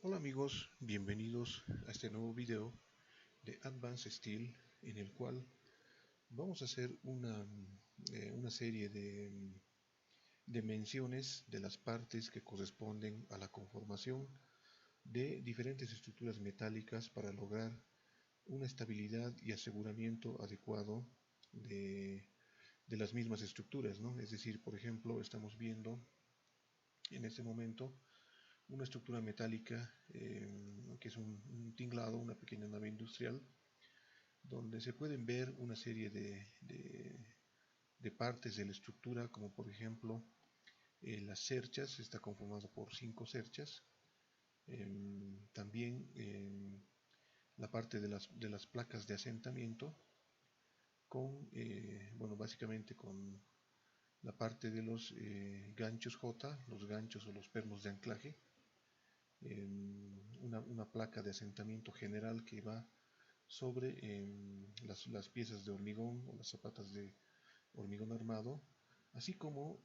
Hola amigos, bienvenidos a este nuevo video de Advanced Steel en el cual vamos a hacer una serie de menciones de las partes que corresponden a la conformación de diferentes estructuras metálicas para lograr una estabilidad y aseguramiento adecuado de, de las mismas estructuras, ¿no? Es decir, por ejemplo, estamos viendo en este momento una estructura metálica que es un tinglado, una pequeña nave industrial, donde se pueden ver una serie de partes de la estructura, como por ejemplo las cerchas, está conformado por 5 cerchas, también la parte de las placas de asentamiento, bueno, básicamente con la parte de los ganchos J, los ganchos o los pernos de anclaje, una placa de asentamiento general que va sobre las piezas de hormigón o las zapatas de hormigón armado, así como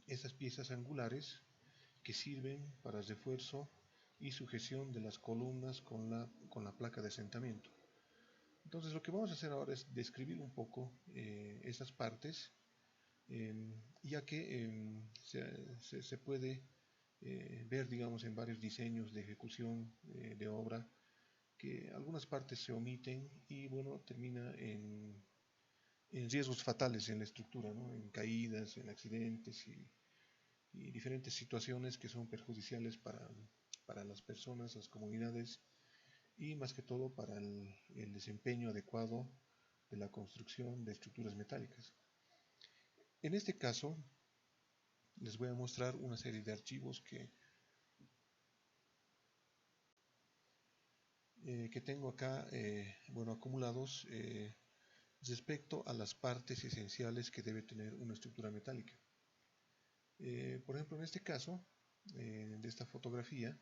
esas piezas angulares que sirven para refuerzo y sujeción de las columnas con la placa de asentamiento. Entonces lo que vamos a hacer ahora es describir un poco esas partes, ya que se puede ver, digamos, en varios diseños de ejecución de obra que algunas partes se omiten y bueno, termina en riesgos fatales en la estructura, ¿no? En caídas, en accidentes y diferentes situaciones que son perjudiciales para las personas, las comunidades y más que todo para el desempeño adecuado de la construcción de estructuras metálicas. En este caso, les voy a mostrar una serie de archivos que tengo acá, bueno, acumulados respecto a las partes esenciales que debe tener una estructura metálica. Por ejemplo, en este caso, de esta fotografía,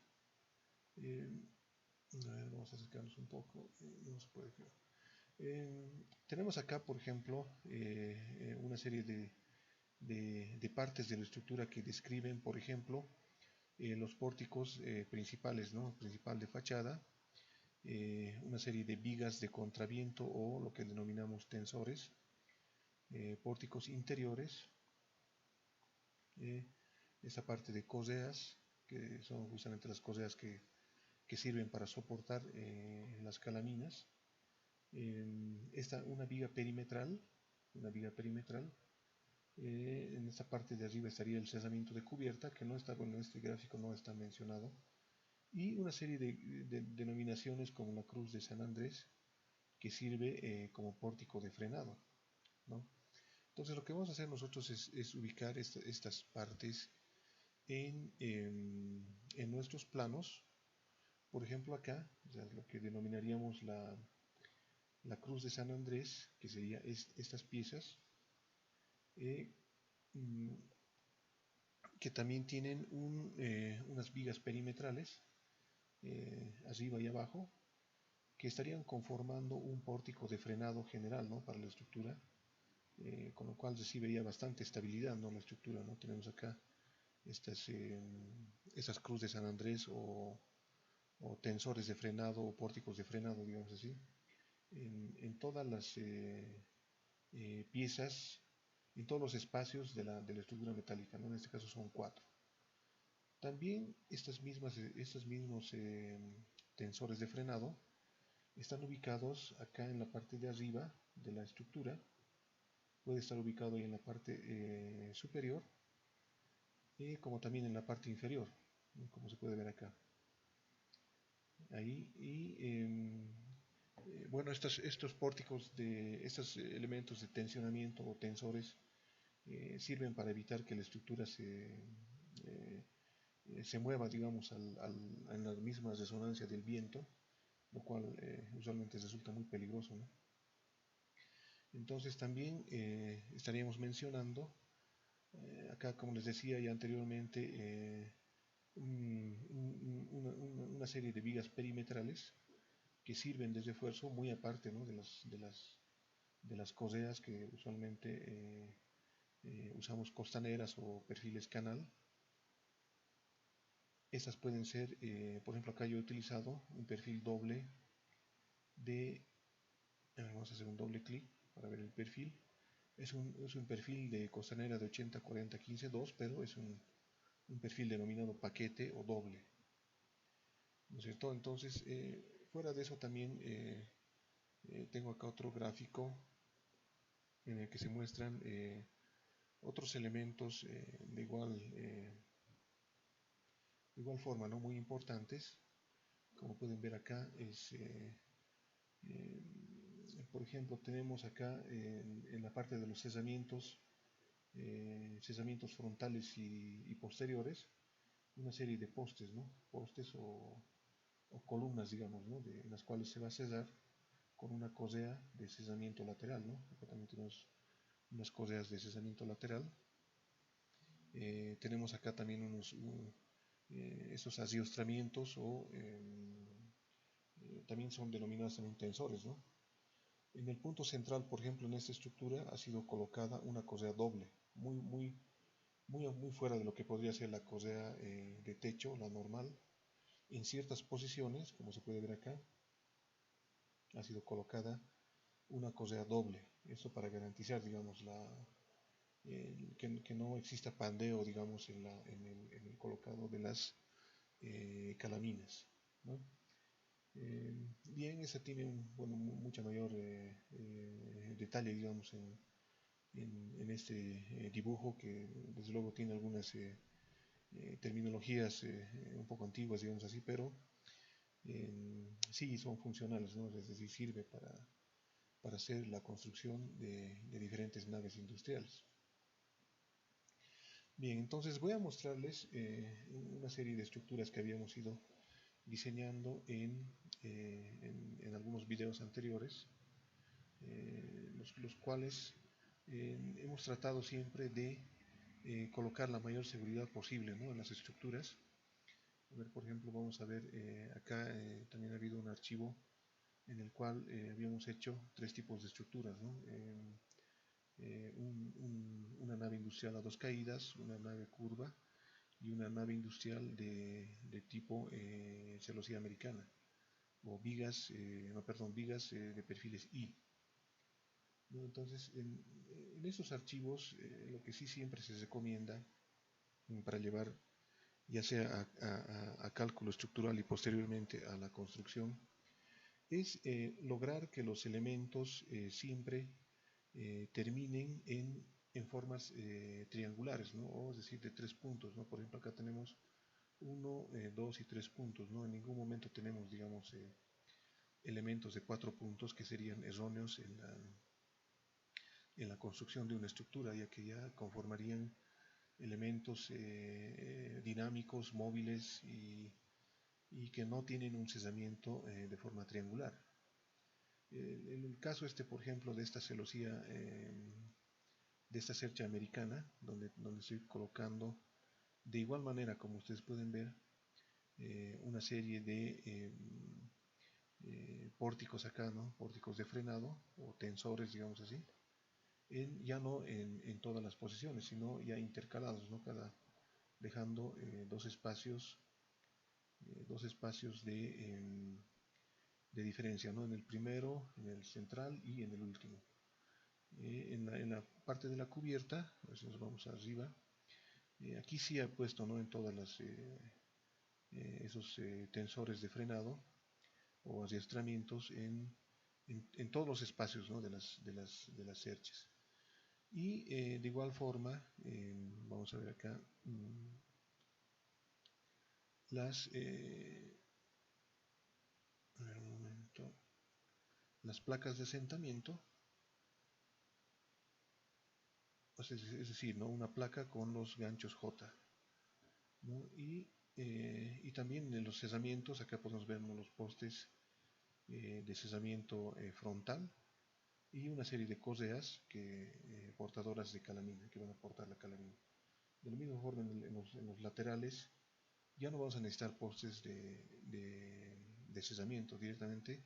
eh, a ver, vamos a acercarnos un poco, no se puede ver. Tenemos acá, por ejemplo, una serie de partes de la estructura que describen, por ejemplo, los pórticos principales, ¿no? Principal de fachada, una serie de vigas de contraviento o lo que denominamos tensores, pórticos interiores, eh, esa parte de correas, que son justamente las correas que sirven para soportar las calaminas, una viga perimetral, en esta parte de arriba estaría el cerramiento de cubierta, que no está, bueno, en este gráfico no está mencionado, y una serie de denominaciones como la Cruz de San Andrés, que sirve como pórtico de frenado, ¿no? Entonces lo que vamos a hacer nosotros es ubicar estas partes en nuestros planos. Por ejemplo acá, o sea, lo que denominaríamos la Cruz de San Andrés, que sería estas piezas, eh, mm, que también tienen unas vigas perimetrales, arriba y abajo, que estarían conformando un pórtico de frenado general, ¿no? Para la estructura, con lo cual recibe ya bastante estabilidad, ¿no? La estructura, ¿no? Tenemos acá estas, esas Cruz de San Andrés o tensores de frenado o pórticos de frenado, digamos así, en todas las piezas, en todos los espacios de la estructura metálica, ¿no? En este caso son 4. También estos mismos tensores de frenado están ubicados acá en la parte de arriba de la estructura, puede estar ubicado ahí en la parte superior, como también en la parte inferior, ¿no? Como se puede ver acá. Ahí, y bueno, estos pórticos, estos elementos de tensionamiento o tensores sirven para evitar que la estructura se mueva, digamos, en la misma resonancia del viento, lo cual usualmente resulta muy peligroso, ¿no? Entonces también estaríamos mencionando, acá como les decía ya anteriormente, una serie de vigas perimetrales que sirven de refuerzo muy aparte, ¿no? de las correas que usualmente usamos costaneras o perfiles canal. Estas pueden ser, por ejemplo, acá yo he utilizado un perfil doble de, vamos a hacer un doble clic para ver el perfil. Es un perfil de costanera de 80, 40, 15, 2, pero es un perfil denominado paquete o doble, ¿no es cierto? Entonces, fuera de eso también tengo acá otro gráfico en el que se muestran otros elementos de igual forma, ¿no? Muy importantes. Como pueden ver acá, eh, por ejemplo, tenemos acá en la parte de los cesamientos frontales y posteriores, una serie de postes, ¿no? Postes o columnas, digamos, ¿no? En las cuales se va a cesar con una cosea de cesamiento lateral, ¿no? Acá también tenemos unas coseas de cesamiento lateral. Tenemos acá también estos adiestramientos también son denominados también tensores, ¿no? En el punto central, por ejemplo, en esta estructura ha sido colocada una cosea doble, muy fuera de lo que podría ser la cosea de techo, la normal. En ciertas posiciones, como se puede ver acá, ha sido colocada una cosea doble. Esto para garantizar, digamos, que no exista pandeo, digamos, en el colocado de las calaminas, ¿no? Bien, esa tiene bueno, mucha mayor detalle, digamos, en este dibujo, que desde luego tiene algunas terminologías un poco antiguas, digamos así, pero sí son funcionales, ¿no? Es decir, sirve para hacer la construcción de diferentes naves industriales. Bien, entonces voy a mostrarles una serie de estructuras que habíamos ido diseñando en algunos videos anteriores, los cuales hemos tratado siempre de colocar la mayor seguridad posible, ¿no? En las estructuras. A ver, por ejemplo, vamos a ver acá también ha habido un archivo en el cual habíamos hecho tres tipos de estructuras, ¿no? Una nave industrial a dos caídas, una nave curva y una nave industrial de tipo celosía americana, o vigas, no, perdón, vigas de perfiles I, ¿no? Entonces, en esos archivos, lo que sí siempre se recomienda para llevar ya sea a cálculo estructural y posteriormente a la construcción, es lograr que los elementos siempre terminen en formas triangulares, ¿no? O es decir, de tres puntos, ¿no? Por ejemplo, acá tenemos uno, dos y tres puntos, ¿no? En ningún momento tenemos, digamos, elementos de cuatro puntos que serían erróneos en la construcción de una estructura, ya que ya conformarían elementos dinámicos, móviles y que no tienen un cesamiento de forma triangular. En el caso por ejemplo, de esta celosía, de esta cercha americana, donde estoy colocando de igual manera, como ustedes pueden ver, una serie de pórticos acá, ¿no? Pórticos de frenado o tensores, digamos así, ya no en todas las posiciones, sino ya intercalados, ¿no? Dejando dos espacios de diferencia, ¿no? En el primero, en el central y en el último. En la parte de la cubierta, a ver si nos vamos arriba, aquí sí he puesto, ¿no? En todas esos tensores de frenado o adiestramientos en todos los espacios, ¿no? de las cerches. Y de igual forma, vamos a ver acá un momento, las placas de asentamiento, es decir, ¿no? Una placa con los ganchos J, ¿no? Y también en los cesamientos, acá podemos ver, ¿no? Los postes de cesamiento frontal y una serie de coseas portadoras de calamina, que van a portar la calamina. De la misma forma, en los laterales ya no vamos a necesitar postes de cesamiento, directamente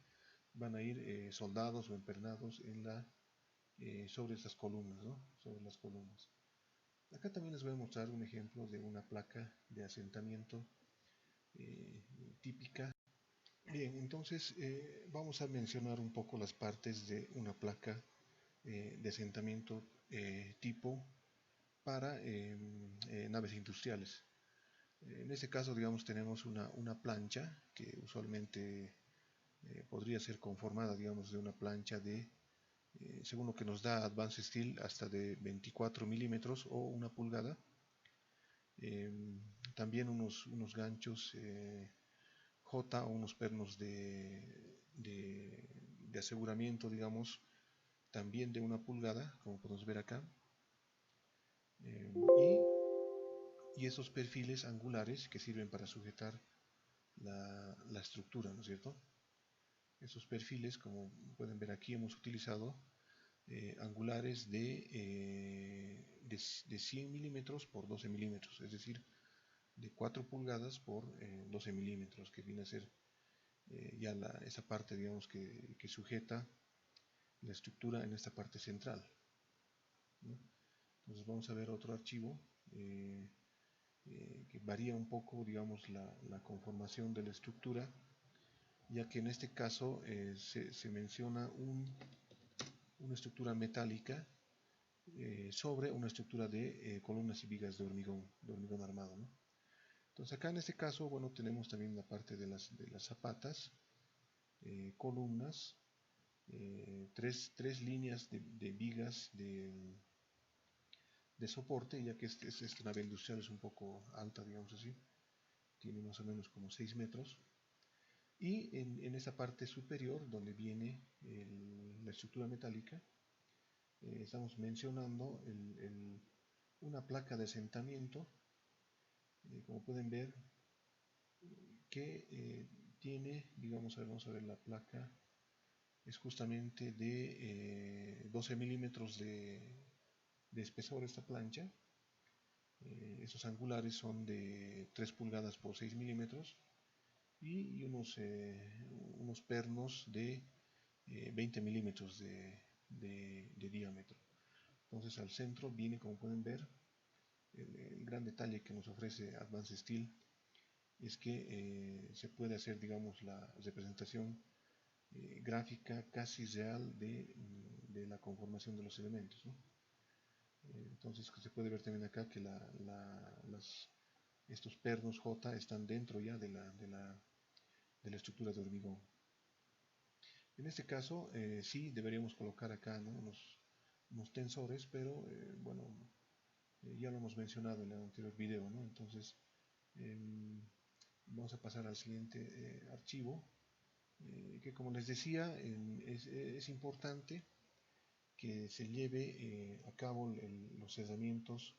van a ir soldados o empernados sobre estas columnas, ¿no? Sobre las columnas. Acá también les voy a mostrar un ejemplo de una placa de asentamiento típica. Bien, entonces vamos a mencionar un poco las partes de una placa de asentamiento tipo para naves industriales. En este caso, digamos, tenemos una plancha que usualmente podría ser conformada, digamos, de una plancha de, según lo que nos da Advanced Steel, hasta de 24 milímetros o una pulgada. También unos ganchos J o unos pernos de aseguramiento, digamos, también de una pulgada, como podemos ver acá. Y esos perfiles angulares que sirven para sujetar la estructura, ¿no es cierto? Esos perfiles, como pueden ver aquí, hemos utilizado angulares de 100 milímetros por 12 milímetros, es decir, de 4 pulgadas por 12 milímetros, que viene a ser ya esa parte, digamos, que sujeta la estructura en esta parte central, ¿no? Entonces vamos a ver otro archivo que varía un poco, digamos, la conformación de la estructura, ya que en este caso se menciona una estructura metálica sobre una estructura de columnas y vigas de hormigón armado, ¿no? Entonces acá en este caso, bueno, tenemos también la parte de las zapatas, columnas, tres líneas de vigas de soporte, ya que esta nave industrial es un poco alta, digamos así, tiene más o menos como 6 metros. Y en esa parte superior, donde viene la estructura metálica, estamos mencionando una placa de asentamiento, como pueden ver, que tiene, digamos, vamos a ver la placa, es justamente de 12 milímetros de espesor esta plancha. Esos angulares son de 3 pulgadas por 6 milímetros y unos pernos de 20 milímetros de diámetro. Entonces al centro viene, como pueden ver, el gran detalle que nos ofrece Advanced Steel es que se puede hacer, digamos, la representación gráfica casi real de la conformación de los elementos, ¿no? Entonces se puede ver también acá que estos pernos J están dentro ya de la estructura de hormigón. En este caso sí deberíamos colocar acá, ¿no?, unos tensores, pero bueno, ya lo hemos mencionado en el anterior video, ¿no? Entonces vamos a pasar al siguiente archivo, que como les decía, es importante que se lleve a cabo los cerramientos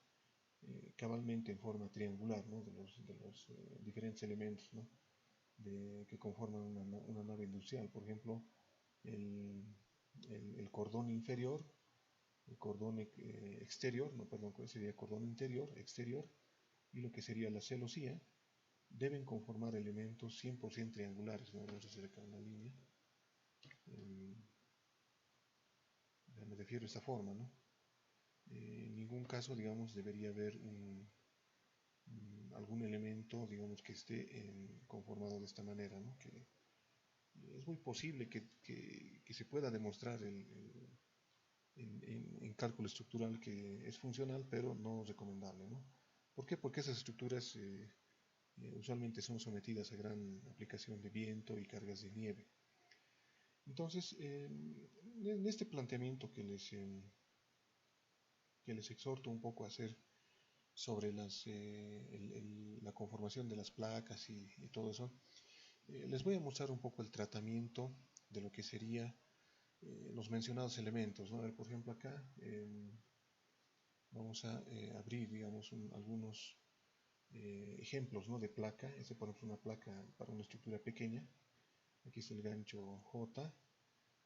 cabalmente en forma triangular, ¿no?, de los diferentes elementos, ¿no?, que conforman una nave industrial. Por ejemplo, el cordón inferior, el cordón exterior, no, perdón, sería cordón interior, exterior, y lo que sería la celosía, deben conformar elementos 100% triangulares, ¿no? Vamos a hacer acá una línea. Me refiero a esta forma, ¿no? En ningún caso, digamos, debería haber algún elemento, digamos, que esté conformado de esta manera, ¿no? Que es muy posible que se pueda demostrar en cálculo estructural que es funcional, pero no recomendable, ¿no? ¿Por qué? Porque esas estructuras usualmente son sometidas a gran aplicación de viento y cargas de nieve. Entonces, en este planteamiento que les exhorto un poco a hacer sobre la conformación de las placas y todo eso, les voy a mostrar un poco el tratamiento de lo que sería los mencionados elementos, ¿no? A ver, por ejemplo, acá vamos a abrir, digamos, algunos ejemplos, ¿no?, de placa. Este, por ejemplo, es una placa para una estructura pequeña. Aquí está el gancho J,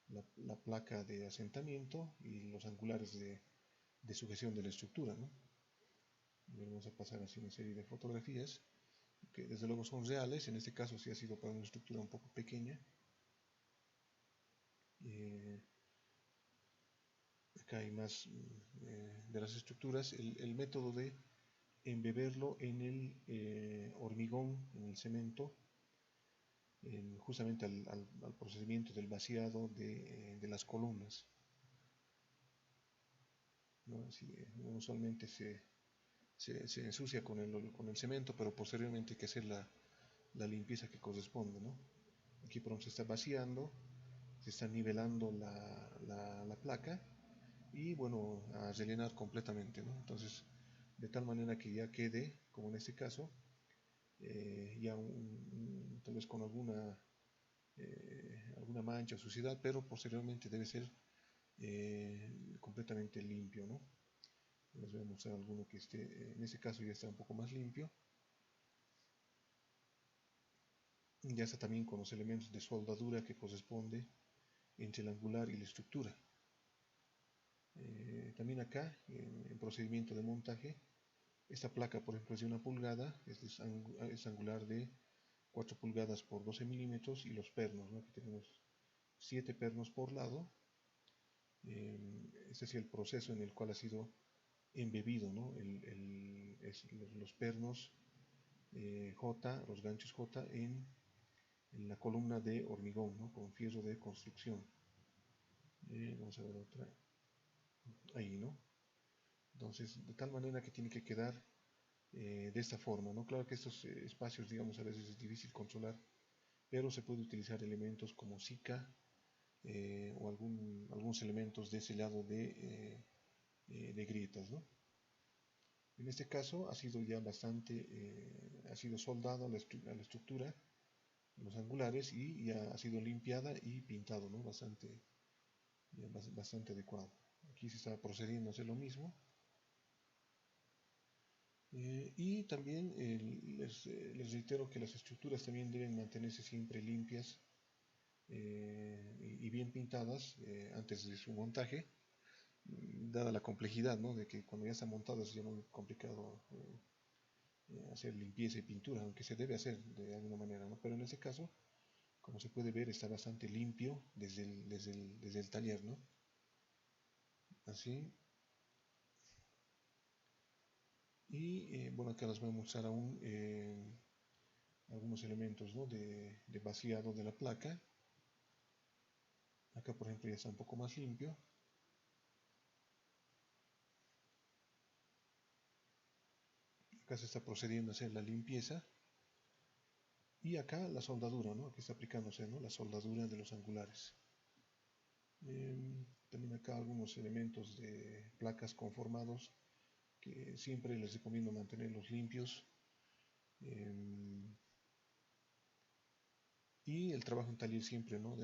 la placa de asentamiento y los angulares de sujeción de la estructura, ¿no? Vamos a pasar así una serie de fotografías que desde luego son reales. En este caso sí ha sido para una estructura un poco pequeña. Acá hay más de las estructuras. El método de embeberlo en el hormigón, en el cemento, justamente al procedimiento del vaciado de las columnas, ¿no? Así, usualmente se ensucia con el cemento, pero posteriormente hay que hacer la limpieza que corresponde, ¿no? Aquí por ejemplo se está vaciando, se está nivelando la placa y bueno, a rellenar completamente, ¿no? Entonces, de tal manera que ya quede, como en este caso, ya tal vez con alguna mancha o suciedad, pero posteriormente debe ser completamente limpio, ¿no? Les voy a mostrar alguno que esté, en este caso ya está un poco más limpio. Ya está también con los elementos de soldadura que corresponde entre el angular y la estructura. También acá, en procedimiento de montaje, esta placa, por ejemplo, es de 1 pulgada, es angular de 4 pulgadas por 12 milímetros y los pernos, ¿no? Aquí tenemos 7 pernos por lado. Este es el proceso en el cual ha sido embebido, ¿no? Los pernos J, los ganchos J en la columna de hormigón, ¿no? Con fierro de construcción. Vamos a ver otra. Ahí, ¿no? Entonces, de tal manera que tiene que quedar de esta forma, ¿no? Claro que estos espacios, digamos, a veces es difícil controlar, pero se puede utilizar elementos como Sica o algunos elementos de sellado de grietas, ¿no? En este caso ha sido ya ha sido soldado a la estructura, los angulares, y ya ha sido limpiada y pintado, ¿no? Bastante adecuado. Aquí se está procediendo a hacer lo mismo. Y también les reitero que las estructuras también deben mantenerse siempre limpias y bien pintadas antes de su montaje, dada la complejidad, ¿no? De que cuando ya están montadas es ya muy complicado hacer limpieza y pintura, aunque se debe hacer de alguna manera, ¿no? Pero en este caso, como se puede ver, está bastante limpio desde el taller, ¿no? Así. Y bueno, acá les voy a mostrar aún algunos elementos, ¿no? de vaciado de la placa. Acá por ejemplo ya está un poco más limpio. Acá se está procediendo a hacer la limpieza. Y acá la soldadura, ¿no? Aquí está aplicándose, ¿no? La soldadura de los angulares. También acá algunos elementos de placas conformados que siempre les recomiendo mantenerlos limpios. Y el trabajo en taller siempre, ¿no? Se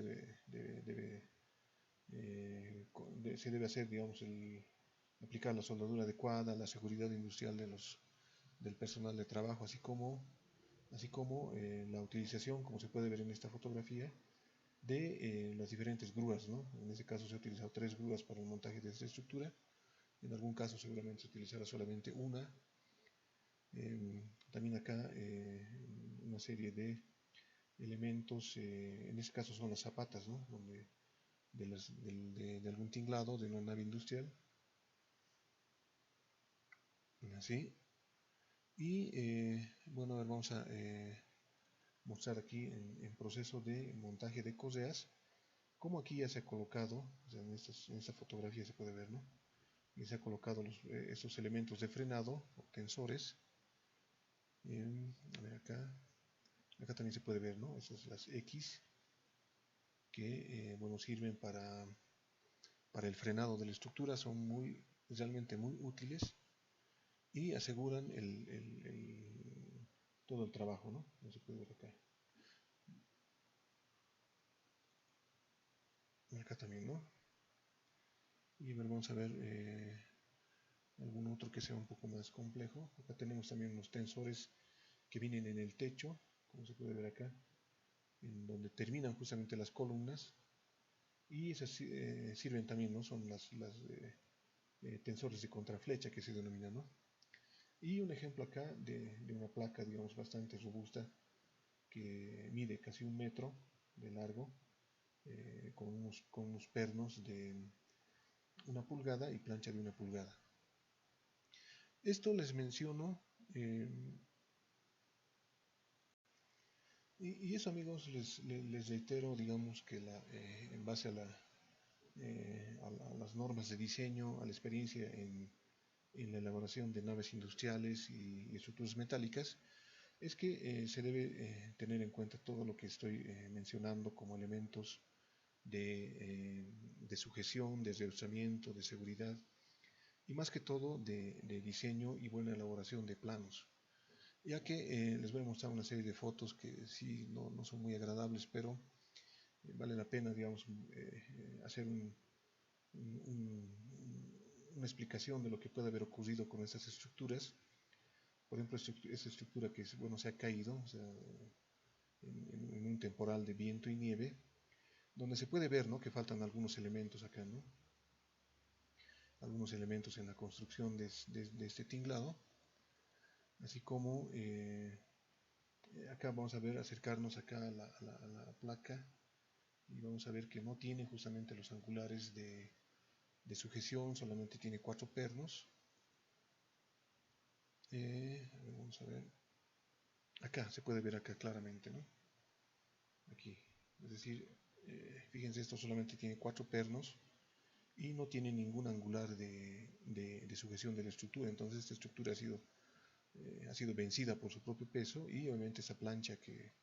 debe hacer, digamos, aplicar la soldadura adecuada, la seguridad industrial del personal de trabajo, así como la utilización, como se puede ver en esta fotografía, de las diferentes grúas, ¿no? En este caso se ha utilizado 3 grúas para el montaje de esta estructura. En algún caso seguramente se utilizará solamente una. También acá una serie de elementos, en este caso son las zapatas, ¿no? De algún tinglado de una nave industrial, así. Y bueno, a ver, vamos a mostrar aquí en proceso de montaje de correas, como aquí ya se ha colocado, o sea, en esta fotografía se puede ver, ¿no? Y se ha colocado estos elementos de frenado o tensores. A ver acá también se puede ver, ¿no? Estas las X que, bueno, sirven para el frenado de la estructura, son realmente muy útiles y aseguran todo el trabajo, ¿no? No se puede ver acá. Acá también, ¿no? Y vamos a ver algún otro que sea un poco más complejo. Acá tenemos también unos tensores que vienen en el techo, como se puede ver acá, en donde terminan justamente las columnas, y esas sirven también, ¿no? Son las tensores de contraflecha que se denominan, ¿no? Y un ejemplo acá de una placa, digamos, bastante robusta, que mide casi 1 metro de largo, con unos pernos de 1 pulgada y plancha de 1 pulgada. Esto les menciono, y eso amigos, les reitero, digamos que en base a las normas de diseño, a la experiencia en la elaboración de naves industriales y estructuras metálicas, es que se debe tener en cuenta todo lo que estoy mencionando como elementos de sujeción, de rehusamiento, de seguridad y más que todo de diseño y buena elaboración de planos. Ya que les voy a mostrar una serie de fotos que sí no son muy agradables, pero vale la pena, digamos, hacer una explicación de lo que puede haber ocurrido con estas estructuras. Por ejemplo, esta estructura que bueno, se ha caído, o sea, en un temporal de viento y nieve, donde se puede ver, ¿no?, que faltan algunos elementos acá, ¿no? Algunos elementos en la construcción de este tinglado, así como acá vamos a ver, acercarnos acá a la placa y vamos a ver que no tiene justamente los angulares de sujeción, solamente tiene 4 pernos. Vamos a ver, acá se puede ver acá claramente, ¿no? Aquí, es decir, fíjense, esto solamente tiene 4 pernos y no tiene ningún angular de sujeción de la estructura. Entonces esta estructura ha sido vencida por su propio peso, y obviamente esa plancha que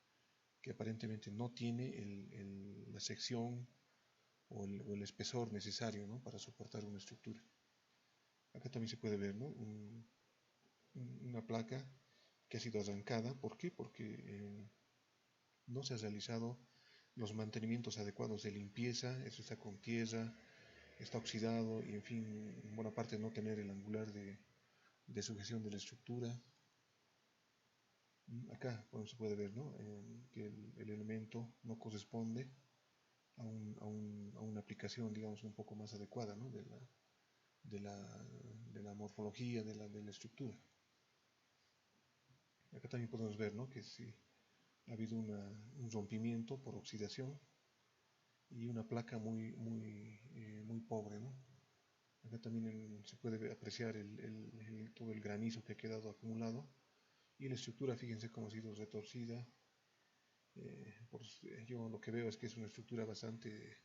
aparentemente no tiene la sección o el espesor necesario, ¿no?, para soportar una estructura. Acá también se puede ver, ¿no?, una placa que ha sido arrancada. ¿Por qué? Porque no se han realizado los mantenimientos adecuados de limpieza. Eso está con tierra, está oxidado y en fin, en buena parte no tener el angular de sujeción de la estructura. Acá bueno, se puede ver, ¿no?, que el elemento no corresponde a una aplicación, digamos, un poco más adecuada, ¿no?, de la morfología de la estructura. Acá también podemos ver, ¿no?, que sí ha habido un rompimiento por oxidación y una placa muy pobre, ¿no? Acá también se puede apreciar todo el granizo que ha quedado acumulado, y la estructura, fíjense cómo ha sido retorcida. Yo lo que veo es que es una estructura bastante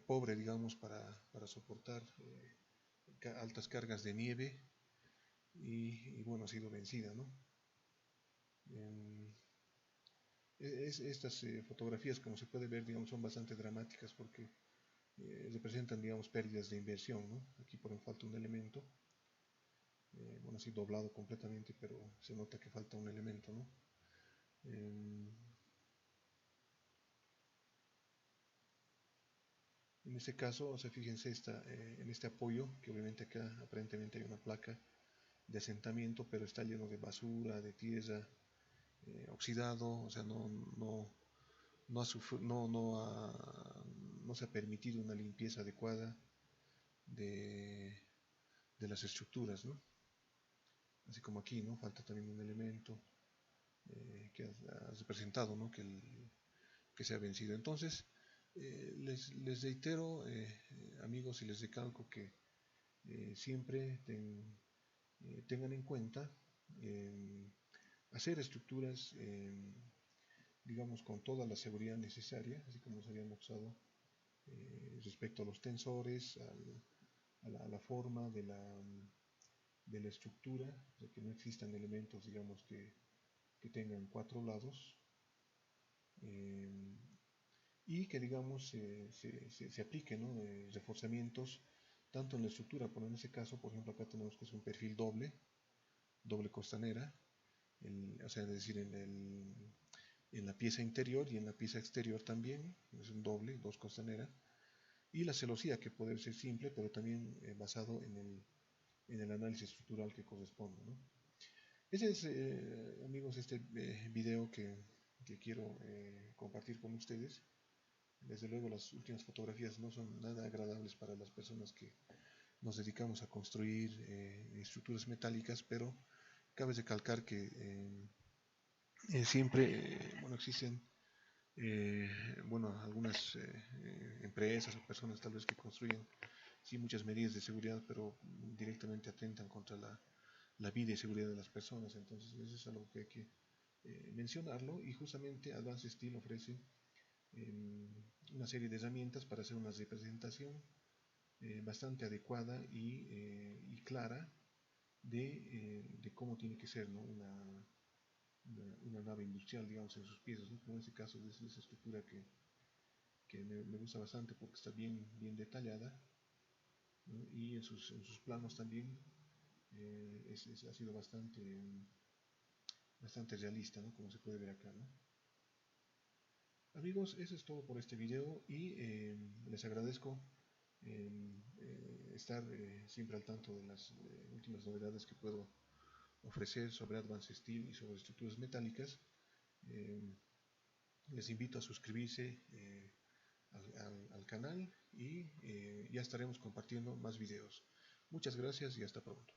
pobre, digamos, para soportar altas cargas de nieve, y bueno, ha sido vencida, ¿no? Estas fotografías, como se puede ver, digamos, son bastante dramáticas porque representan, digamos, pérdidas de inversión, ¿no? Aquí por ejemplo falta un elemento, bueno, así doblado completamente, pero se nota que falta un elemento, ¿no? En este caso, o sea, fíjense en este apoyo, que obviamente acá aparentemente hay una placa de asentamiento, pero está lleno de basura, de tierra, oxidado, o sea, no, no se ha permitido una limpieza adecuada de, de las estructuras, ¿no? Así como aquí, ¿no? Falta también un elemento que ha representado, ¿no?, que se ha vencido. Entonces, les reitero, amigos, y les recalco que siempre tengan en cuenta hacer estructuras, digamos, con toda la seguridad necesaria, así como nos habían mostrado respecto a los tensores, a la forma de la estructura, de que no existan elementos, digamos, que tengan 4 lados, y que, digamos, se apliquen, ¿no?, reforzamientos tanto en la estructura, como en ese caso, por ejemplo, acá tenemos que es un perfil doble costanera, o sea, es decir, en la pieza interior y en la pieza exterior también, es un doble, dos costanera, y la celosía, que puede ser simple, pero también basado en el análisis estructural que corresponde, ¿no? Ese es, amigos, este video que quiero compartir con ustedes. Desde luego las últimas fotografías no son nada agradables para las personas que nos dedicamos a construir estructuras metálicas, pero cabe recalcar que siempre, bueno, existen, bueno, algunas empresas o personas tal vez que construyen, sí, muchas medidas de seguridad, pero directamente atentan contra la vida y seguridad de las personas. Entonces eso es algo que hay que mencionarlo, y justamente Advanced Steel ofrece una serie de herramientas para hacer una representación bastante adecuada y clara de cómo tiene que ser, ¿no? Una nave industrial, digamos, en sus piezas, ¿no? Como en este caso de esa estructura que me gusta bastante porque está bien detallada, ¿no? Y en sus planos también ha sido bastante realista, ¿no? Como se puede ver acá, ¿no? Amigos, eso es todo por este video, y les agradezco estar siempre al tanto de las últimas novedades que puedo ofrecer sobre Advanced Steel y sobre estructuras metálicas. Eh, Les invito a suscribirse al canal, y ya estaremos compartiendo más videos. Muchas gracias y hasta pronto.